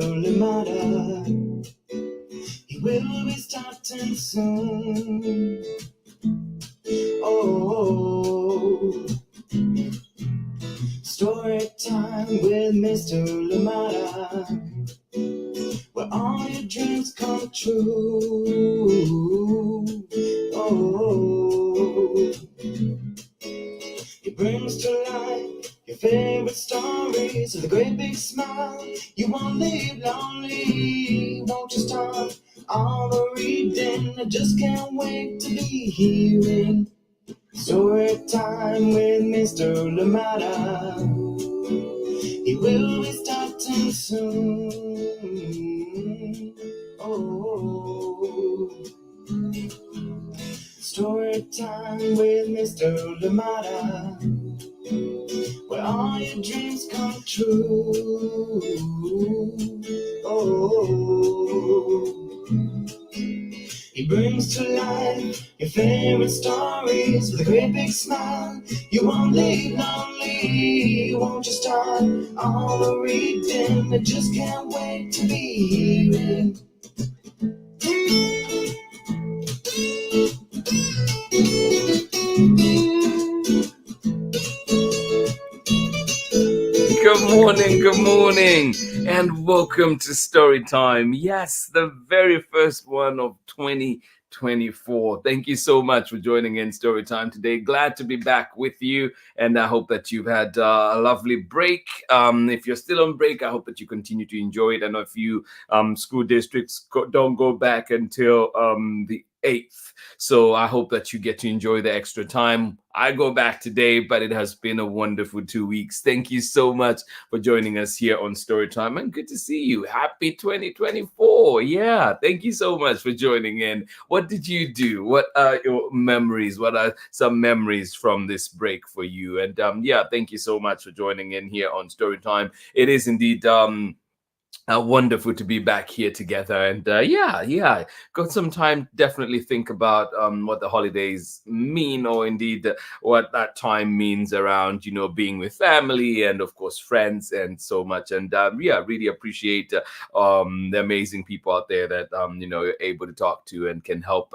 Limata. He will be starting soon. Oh, story time with Mr. Limata, where all your dreams come true. Oh, he brings to life your favorite stories with a great big smile. You won't live lonely, won't you start all the reading? I just can't wait to be hearing story time with Mr. Limata. He will be starting soon. Oh, story time with Mr. Limata, where all your dreams come true. Oh, he brings to life your favorite stories with a great big smile. You won't leave lonely, won't you start all the reading? I just can't wait to be hearing. Good morning, and welcome to Story Time. Yes, the very first one of 2024. Thank you so much for joining in Story Time today. Glad to be back with you, and I hope that you've had a lovely break. If you're still on break, I hope that you continue to enjoy it. I know a few school districts don't go back until the 8th. So I hope that you get to enjoy the extra time. I go back today, but it has been a wonderful 2 weeks. Thank you so much for joining us here on Storytime, and good to see you. Happy 2024. Yeah, thank you so much for joining in. What did you do? What are your memories? What are some memories from this break for you? And yeah, thank you so much for joining in here on Storytime. It is indeed wonderful to be back here together, and yeah, got some time to definitely think about what the holidays mean, or indeed what that time means around, being with family and of course friends and so much. And yeah, really appreciate the amazing people out there that you're able to talk to and can help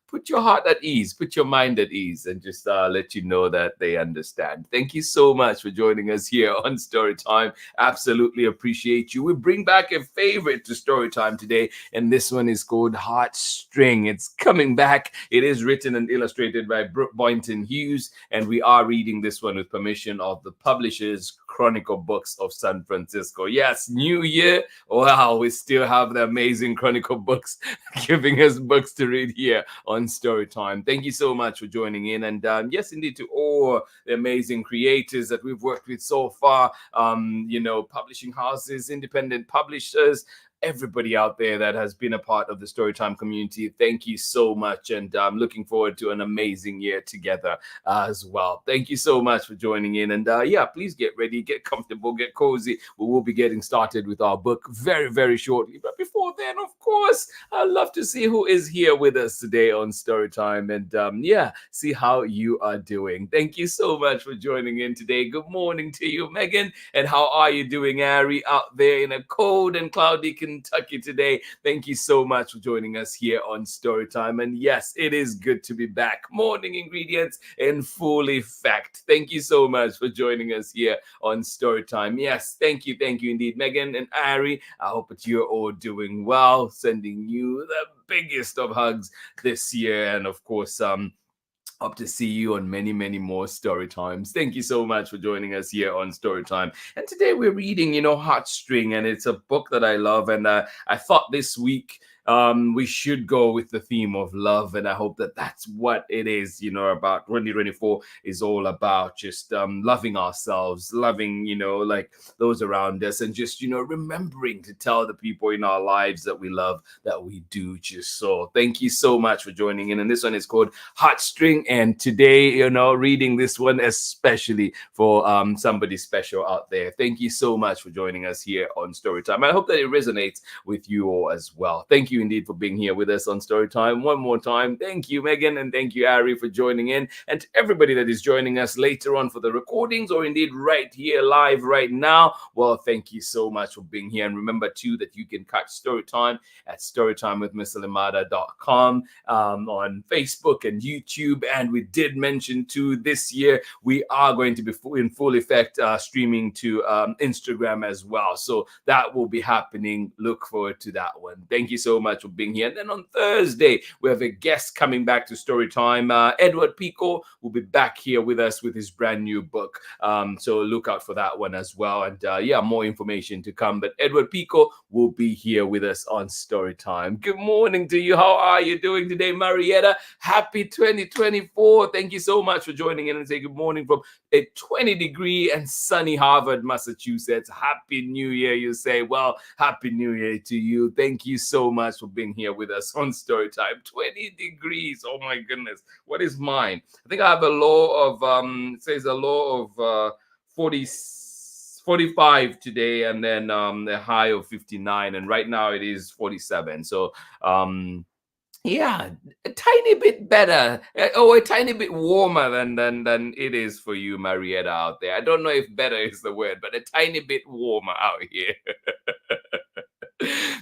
put your heart at ease, put your mind at ease, and just let you know that they understand. Thank you so much for joining us here on Storytime. Absolutely appreciate you. We bring back a favorite to Storytime today, and this one is called Heartstring. It's coming back. It is written and illustrated by Brooke Boynton-HUGHES, and we are reading this one with permission of the publishers Chronicle Books of San Francisco. Yes, new year. Wow, we still have the amazing Chronicle Books giving us books to read here on Storytime. Thank you so much for joining in, and yes, indeed, to all the amazing creators that we've worked with so far, publishing houses, independent publishers, everybody out there that has been a part of the Storytime community. Thank you so much, and I'm looking forward to an amazing year together as well. Thank you so much for joining in, and yeah, please get ready, get comfortable, get cozy. We will be getting started with our book very, very shortly, but before then, of course, I'd love to see who is here with us today on Storytime, and yeah, see how you are doing. Thank you so much for joining in today. Good morning to you, Megan, and how are you doing, Ari, out there in a cold and cloudy Kentucky today? Thank you so much for joining us here on Storytime. And yes, it is good to be back. Morning ingredients in full effect. Thank you so much for joining us here on Storytime. Yes, thank you indeed, Megan and Ari. I hope that you're all doing well. Sending you the biggest of hugs this year, and of course, hope to see you on many, many more story times. Thank you so much for joining us here on Storytime. And today we're reading, Heartstring, and it's a book that I love. And I thought this week we should go with the theme of love, and I hope that that's what it is, about 2024 is all about, just loving ourselves, loving, like those around us, and just, remembering to tell the people in our lives that we love that we do just so. Thank you so much for joining in, and this one is called Heartstring, and today, reading this one especially for somebody special out there. Thank you so much for joining us here on Storytime. I hope that it resonates with you all as well. Thank you you indeed for being here with us on Storytime. One more time, thank you, Megan, and thank you, Ari, for joining in. And to everybody that is joining us later on for the recordings or indeed right here live right now, well, thank you so much for being here. And remember, too, that you can catch Storytime at storytimewithmrlimata.com on Facebook and YouTube. And we did mention, too, this year we are going to be in full effect streaming to Instagram as well. So that will be happening. Look forward to that one. Thank you so much for being here. And then on Thursday, we have a guest coming back to Storytime. Edward Pico will be back here with us with his brand new book. So look out for that one as well. And yeah, more information to come. But Edward Pico will be here with us on Storytime. Good morning to you. How are you doing today, Marietta? Happy 2024. Thank you so much for joining in and say good morning from a 20-degree and sunny Harvard, Massachusetts. Happy New Year, you say. Well, Happy New Year to you. Thank you so much for being here with us on Storytime. 20 degrees. Oh my goodness. What is mine? I think I have a low of, it says a low of 45 today, and then a high of 59. And right now it is 47. So, yeah, a tiny bit better, or a tiny bit warmer than it is for you, Marietta, out there. I don't know if better is the word, but a tiny bit warmer out here.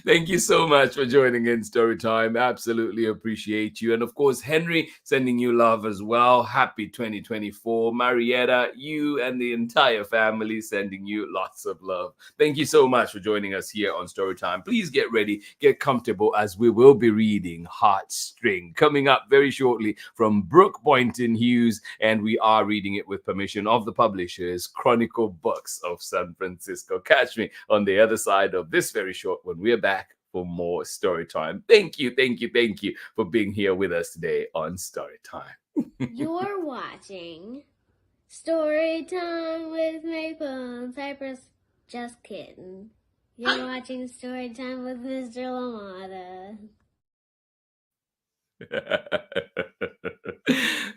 Thank you so much for joining in Storytime. Absolutely appreciate you. And of course, Henry, sending you love as well. Happy 2024. Marietta, you and the entire family sending you lots of love. Thank you so much for joining us here on Storytime. Please get ready, get comfortable, as we will be reading Heartstring coming up very shortly from Brooke Boynton-Hughes, and we are reading it with permission of the publishers, Chronicle Books of San Francisco. Catch me on the other side of this very short when we're back for more Storytime. Thank you for being here with us today on Storytime. You're watching Storytime with Maple and Cypress. Just kidding. You're watching Storytime with Mr. Limata.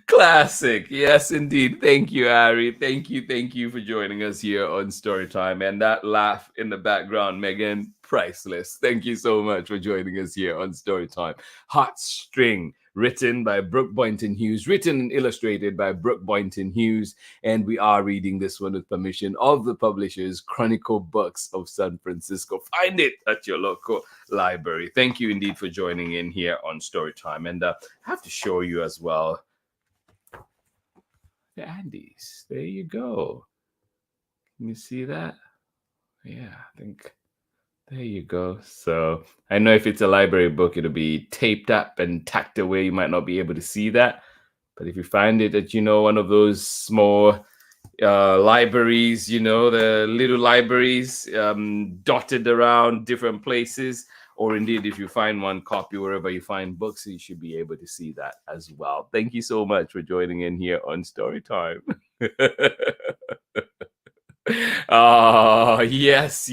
Classic. Yes, indeed. Thank you, Ari. Thank you for joining us here on Storytime. And that laugh in the background, Megan, priceless. Thank you so much for joining us here on Storytime. Heartstring, written by Brooke Boynton-Hughes, written and illustrated by Brooke Boynton-Hughes, and we are reading this one with permission of the publishers, Chronicle Books of San Francisco. Find it at your local library. Thank you indeed for joining in here on Storytime. And I have to show you as well the Andes. There you go. Can you see that? Yeah, I think there you go. So I know if it's a library book, it'll be taped up and tacked away. You might not be able to see that. But if you find it at, one of those small libraries, the little libraries dotted around different places, or indeed if you find one copy wherever you find books, you should be able to see that as well. Thank you so much for joining in here on Storytime. Oh, yes.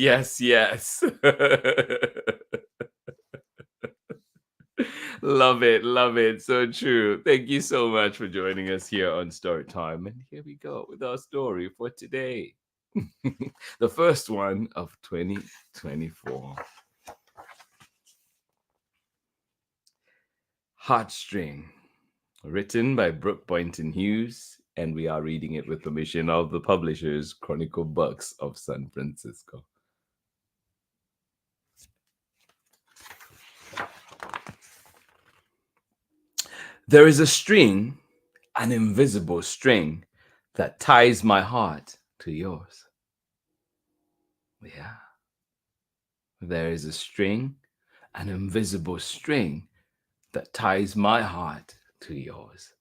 Love it. So true. Thank you so much for joining us here on Storytime. And here we go with our story for today. The first one of 2024. Heartstring, written by Brooke Boynton-Hughes, and we are reading it with permission of the publishers, Chronicle Books of San Francisco. There is a string, an invisible string, that ties my heart to yours. Yeah. There is a string, an invisible string, that ties my heart to yours.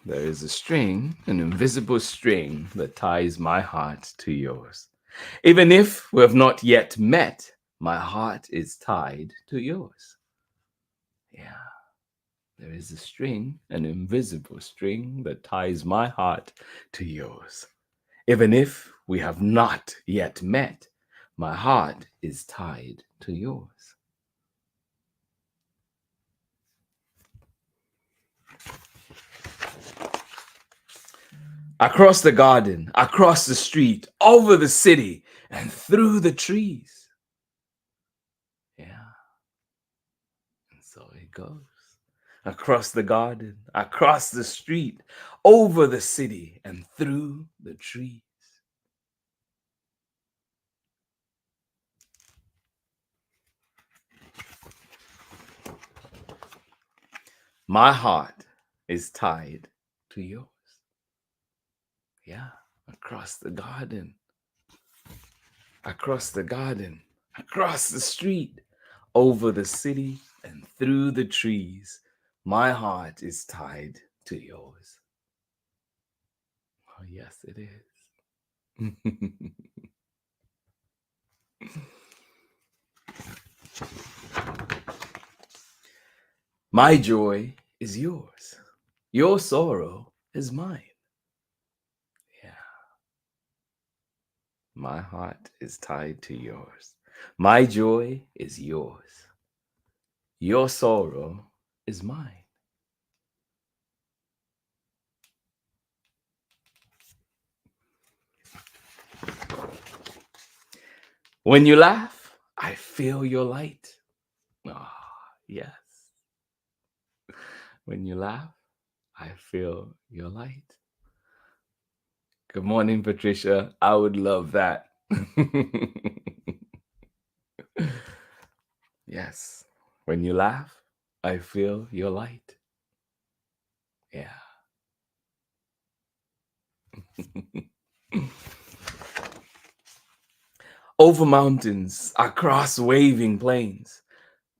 There is a string, an invisible string, that ties my heart to yours. Even if we have not yet met, my heart is tied to yours. Yeah. There is a string, an invisible string, that ties my heart to yours. Even if we have not yet met, my heart is tied to yours. Across the garden, across the street, over the city, and through the trees. Yeah. And so it goes. Across the garden, across the street, over the city, and through the trees. My heart is tied to yours. Yeah, across the garden, across the street, over the city, and through the trees. My heart is tied to yours. Oh, yes, it is. My joy is yours. Your sorrow is mine. Yeah. My heart is tied to yours. My joy is yours. Your sorrow is mine. When you laugh, I feel your light. Ah, yes. When you laugh, I feel your light. Good morning, Patricia. I would love that. Yes. When you laugh, I feel your light. Yeah. Over mountains, across waving plains,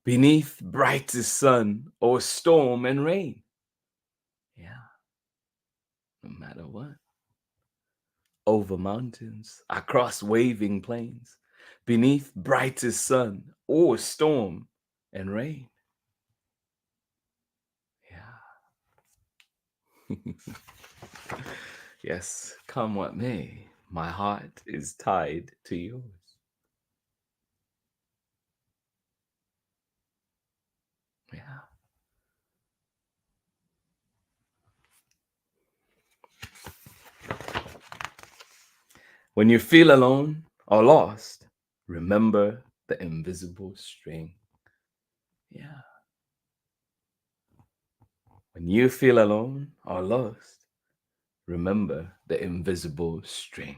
beneath brightest sun or storm and rain. Yeah. No matter what. Over mountains, across waving plains, beneath brightest sun or storm and rain. Yeah. Yes, come what may, my heart is tied to yours. Yeah. When you feel alone or lost, remember the invisible string. Yeah. When you feel alone or lost, remember the invisible string.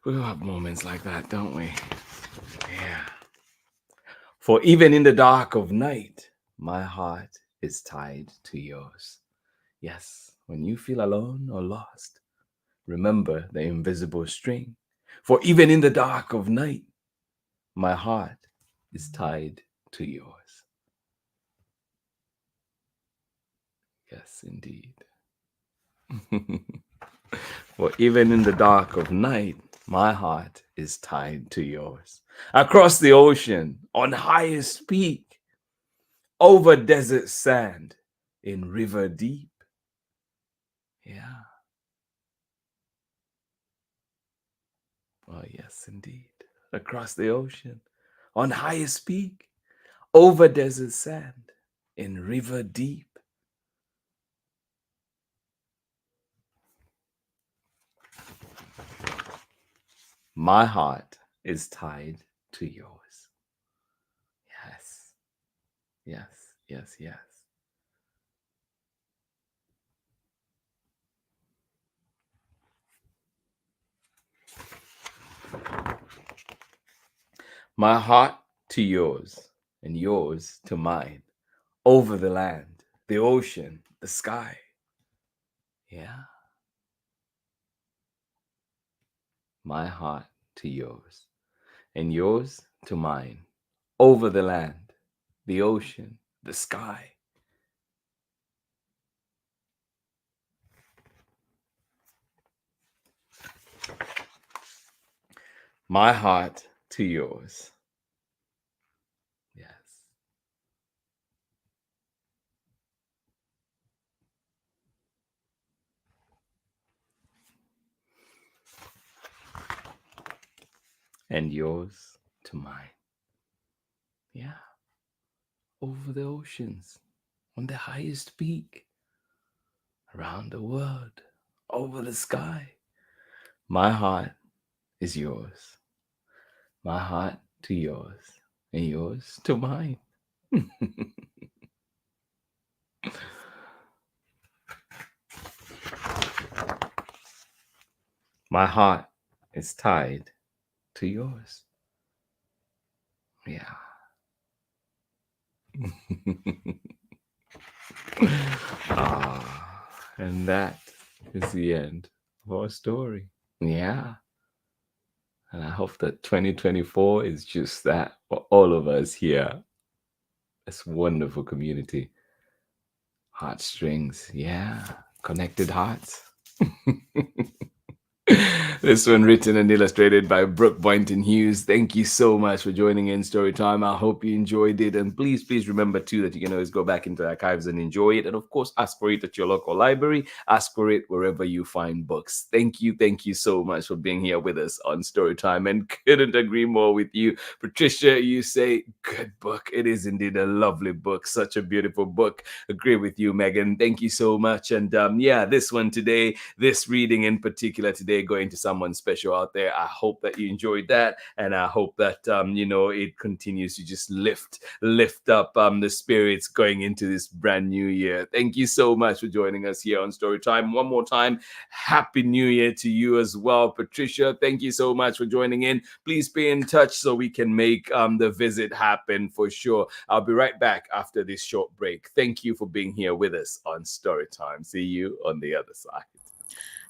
We all have moments like that, don't we? Yeah. For even in the dark of night, my heart is tied to yours. Yes, when you feel alone or lost, remember the invisible string. For even in the dark of night, my heart is tied to yours. Yes, indeed. For even in the dark of night, my heart is tied to yours. Across the ocean, on highest peak, over desert sand, in river deep. Yeah. Oh, yes, indeed. Across the ocean, on highest peak, over desert sand, in river deep. My heart is tied to yours. Yes, yes, yes, yes. My heart to yours, and yours to mine, over the land, the ocean, the sky. Yeah. My heart to yours, and yours to mine, over the land, the ocean, the sky. My heart to yours. Yes. And yours to mine. Yeah. Over the oceans, on the highest peak, around the world, over the sky. My heart is yours. My heart to yours, and yours to mine. My heart is tied to yours. Yeah. And that is the end of our story. Yeah. And I hope that 2024 is just that for all of us here. This wonderful community. Heartstrings. Yeah. Connected hearts. This one written and illustrated by Brooke Boynton-Hughes. Thank you so much for joining in Storytime. I hope you enjoyed it. And please remember too that you can always go back into the archives and enjoy it. And of course, ask for it at your local library. Ask for it wherever you find books. Thank you so much for being here with us on Storytime. And couldn't agree more with you. Patricia, you say, good book. It is indeed a lovely book. Such a beautiful book. Agree with you, Megan. Thank you so much. And yeah, this one today, this reading in particular today, going to someone special out there. I hope that you enjoyed that, and I hope that it continues to just lift up the spirits going into this brand new year. Thank you so much for joining us here on Storytime. One more time, Happy New Year to you as well, Patricia. Thank you so much for joining in. Please be in touch so we can make the visit happen for sure. I'll be right back after this short break. Thank you for being here with us on Storytime. See you on the other side.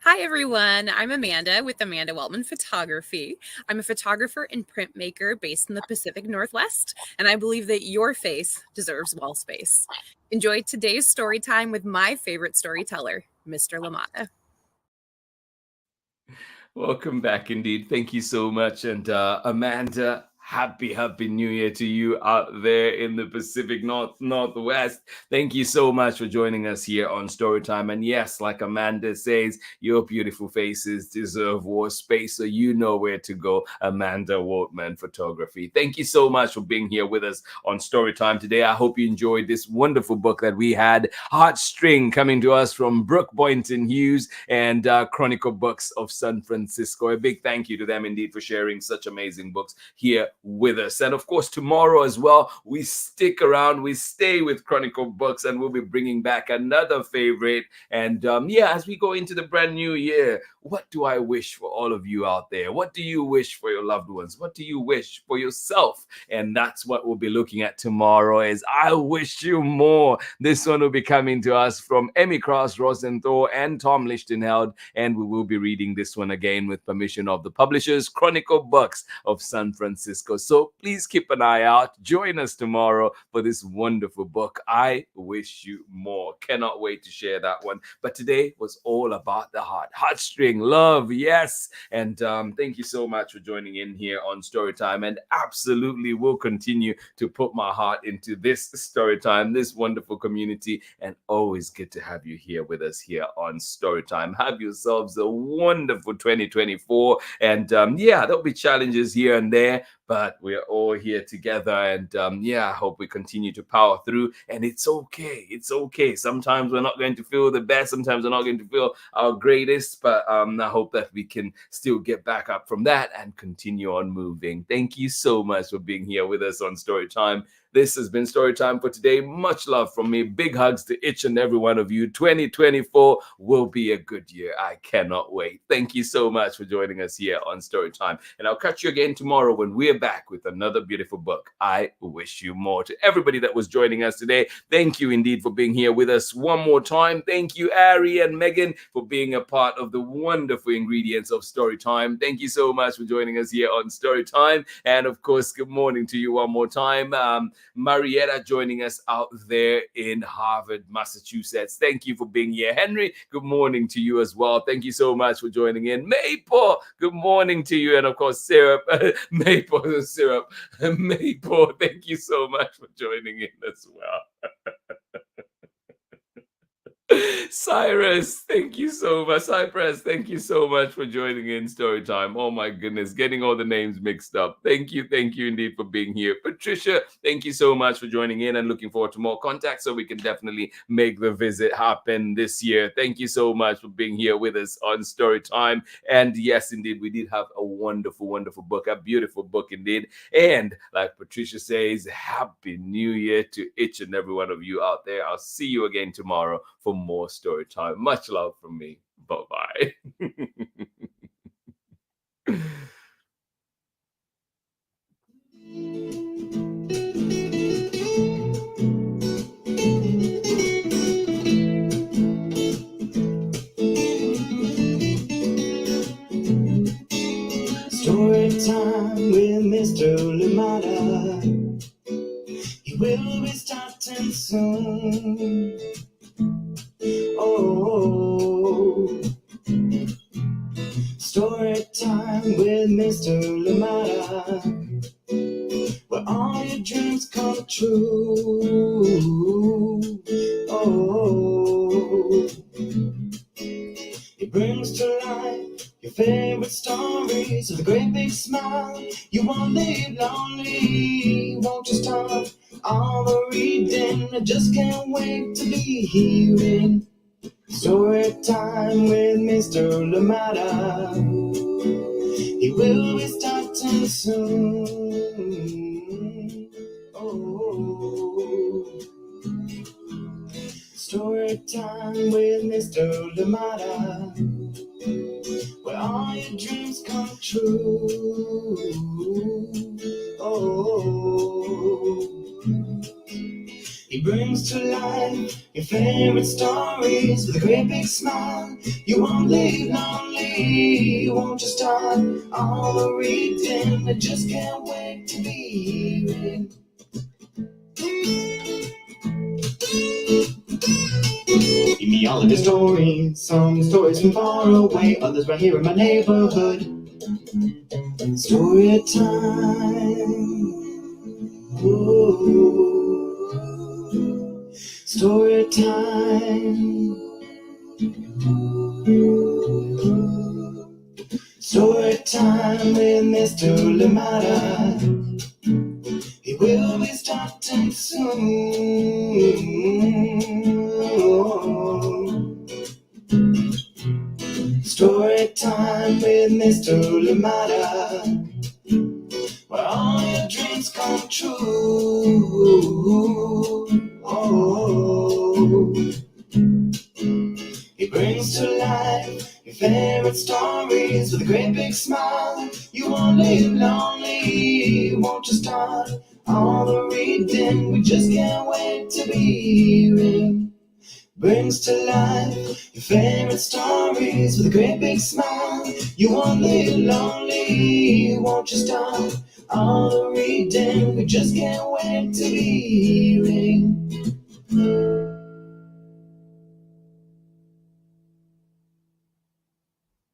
Hi, everyone. I'm Amanda with Amanda Weltman Photography. I'm a photographer and printmaker based in the Pacific Northwest, and I believe that your face deserves wall space. Enjoy today's story time with my favorite storyteller, Mr. Limata. Welcome back indeed. Thank you so much. And Amanda, happy New Year to you out there in the Pacific Northwest. Thank you so much for joining us here on Storytime. And yes, like Amanda says, your beautiful faces deserve more space, so you know where to go. Amanda Waltman Photography. Thank you so much for being here with us on Storytime today. I hope you enjoyed this wonderful book that we had, Heartstring, coming to us from Brooke Boynton-Hughes and Chronicle Books of San Francisco. A big thank you to them indeed for sharing such amazing books here with us. And of course, tomorrow as well, we stick around, we stay with Chronicle Books, and we'll be bringing back another favorite. And as we go into the brand new year, what do I wish for all of you out there? What do you wish for your loved ones? What do you wish for yourself? And that's what we'll be looking at tomorrow, is I Wish You More. This one will be coming to us from Emmy Cross Rosenthal and Tom Lichtenheld, and we will be reading this one again with permission of the publishers, Chronicle Books of San Francisco. So please keep an eye out. Join us tomorrow for this wonderful book, I Wish You More. Cannot wait to share that one. But today was all about the heart. Heartstring, love, yes. And thank you so much for joining in here on Storytime. And absolutely will continue to put my heart into this Storytime, this wonderful community. And always good to have you here with us here on Storytime. Have yourselves a wonderful 2024. And there'll be challenges here and there, but we're all here together. And I hope we continue to power through. And it's okay. It's okay. Sometimes we're not going to feel the best. Sometimes we're not going to feel our greatest. But I hope that we can still get back up from that and continue on moving. Thank you so much for being here with us on Storytime. This has been Storytime for today. Much love from me. Big hugs to each and every one of you. 2024 will be a good year. I cannot wait. Thank you so much for joining us here on Storytime. And I'll catch you again tomorrow when we're back with another beautiful book, I Wish You More. To everybody that was joining us today, thank you indeed for being here with us one more time. Thank you, Ari and Megan, for being a part of the wonderful ingredients of Storytime. Thank you so much for joining us here on Storytime. And of course, good morning to you one more time. Marietta joining us out there in Harvard, Massachusetts. Thank you for being here. Henry, good morning to you as well. Thank you so much for joining in. Maple, good morning to you. And of course, Syrup, Maple, Syrup, Maple, thank you so much for joining in as well. Cyrus, thank you so much. Cypress, thank you so much for joining in story time. Oh my goodness, getting all the names mixed up. Thank you indeed for being here. Patricia, thank you so much for joining in and looking forward to more contact so we can definitely make the visit happen this year. Thank you so much for being here with us on story time. And yes, indeed, we did have a wonderful, wonderful book, a beautiful book indeed. And like Patricia says, Happy New Year to each and every one of you out there. I'll see you again tomorrow for more story time. Much love from me. Bye-bye. Story time with Mr. Limata. He will be starting soon. Oh, story time with Mr. Limata, where all your dreams come true. Oh, he brings to life your favorite stories with a great big smile. You won't live lonely, won't you start all the reading? I just can't wait to be hearing story time with Mr. Limata. He will be starting soon. Oh, story time with Mr. Limata, where all your dreams come true. Oh, he brings to life your favorite stories with a great big smile. You won't live lonely, won't you start all the reading? I just can't wait to be hearing. Give me all of your stories, some stories from far away, others right here in my neighborhood. Story time. Ooh. Story time. Story time with Mr. Limata. He will be starting soon. Story time with Mr. Limata, where all your dreams come true. Oh, he brings to life your favorite stories with a great big smile. You won't live lonely, won't you start all the reading? We just can't wait to be hearing. Brings to life your favorite stories with a great big smile. You won't live lonely, won't you start all the reading? We just can't wait to be hearing.